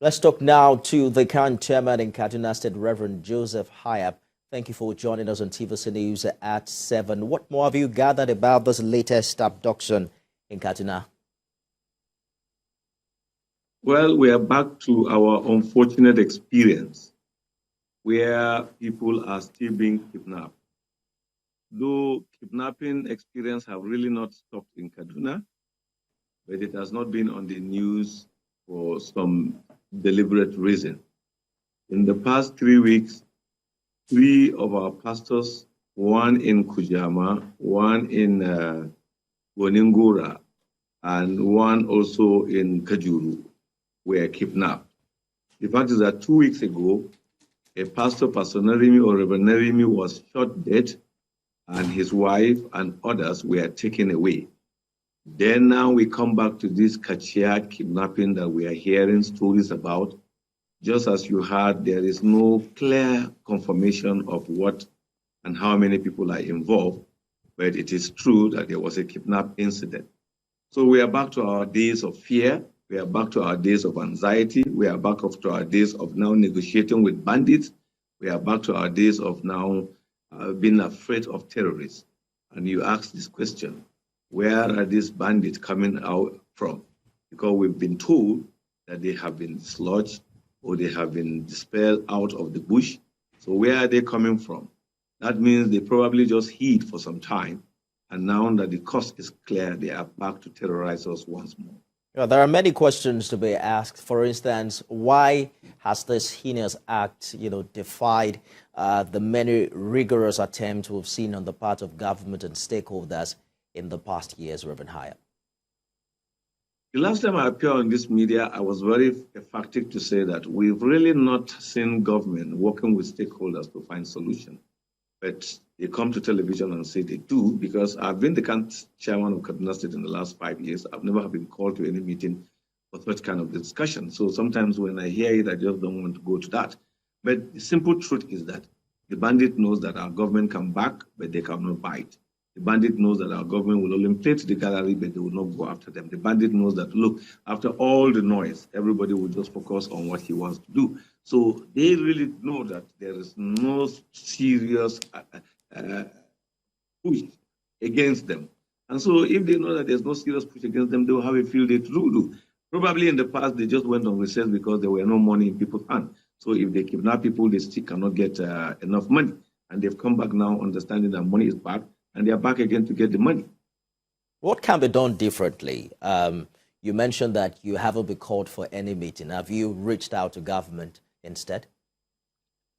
Let's talk now to the current chairman in Kaduna State, Reverend Joseph Hayab. Thank you for joining us on TVC News at 7. What more have you gathered about this latest abduction in Kaduna? Well, we are back to our unfortunate experience where people are still being kidnapped. Though kidnapping experience have really not stopped in Kaduna, but it has not been on the news for some deliberate reason. In the past 3 weeks, 3 of our pastors, one in Kujama, one in Woningura, and one also in Kajuru, were kidnapped. The fact is that 2 weeks ago, a pastor, Pastor Nerimi or Reverend Nerimi, was shot dead, and his wife and others were taken away. Then now we come back to this Kachia kidnapping that we are hearing stories about. Just as you heard, there is no clear confirmation of what and how many people are involved, but it is true that there was a kidnap incident. So we are back to our days of fear. We are back to our days of anxiety. We are back to our days of now negotiating with bandits. We are back to our days of now being afraid of terrorists. And you ask this question, where are these bandits coming out from? Because we've been told that they have been dislodged or they have been dispelled out of the bush. So where are they coming from? That means they probably just hid for some time. And now that the coast is clear, they are back to terrorize us once more. Yeah, there are many questions to be asked. For instance, why has this heinous act, defied the many rigorous attempts we've seen on the part of government and stakeholders in the past years, Reverend Hayab? The last time I appeared on this media, I was very emphatic to say that we've really not seen government working with stakeholders to find solutions. But they come to television and say they do, because I've been the chairman of Kaduna State in the last 5 years. I've never been called to any meeting for such kind of discussion. So sometimes when I hear it, I just don't want to go to that. But the simple truth is that the bandit knows that our government can back, but they cannot bite. The bandit knows that our government will only play to the gallery, but they will not go after them. The bandit knows that, look, after all the noise, everybody will just focus on what he wants to do. So they really know that there is no serious push against them. And so if they know that there's no serious push against them, they will have a field day to do. Probably in the past, they just went on recess because there were no money in people's hands. So if they kidnap people, they still cannot get enough money. And they've come back now understanding that money is back, and they are back again to get the money. What can be done differently? You mentioned that you haven't been called for any meeting. Have you reached out to government instead?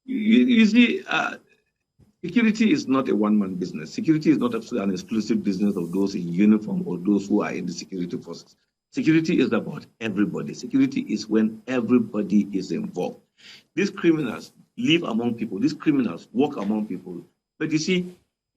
You see, security is not a one-man business. Security is not an exclusive business of those in uniform or those who are in the security forces. Security is about everybody. Security is when everybody is involved. These criminals live among people. These criminals work among people. But you see,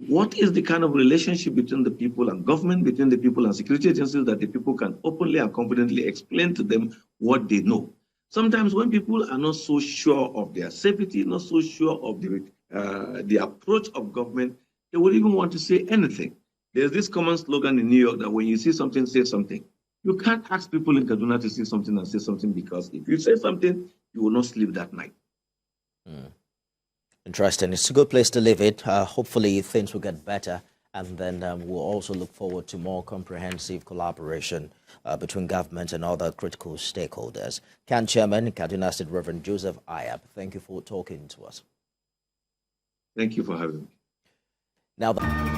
what is the kind of relationship between the people and government, between the people and security agencies, that the people can openly and confidently explain to them what they know? Sometimes when people are not so sure of their safety, not so sure of the approach of government, they would even want to say anything. There's this common slogan in New York that when you see something, say something. You can't ask people in Kaduna to see something and say something, because if you say something, you will not sleep that night. Interesting. It's a good place to live it. Hopefully things will get better, and then we'll also look forward to more comprehensive collaboration between government and other critical stakeholders. Chairman, Kaduna State, Reverend Joseph Hayab, thank you for talking to us. Thank you for having me. Now.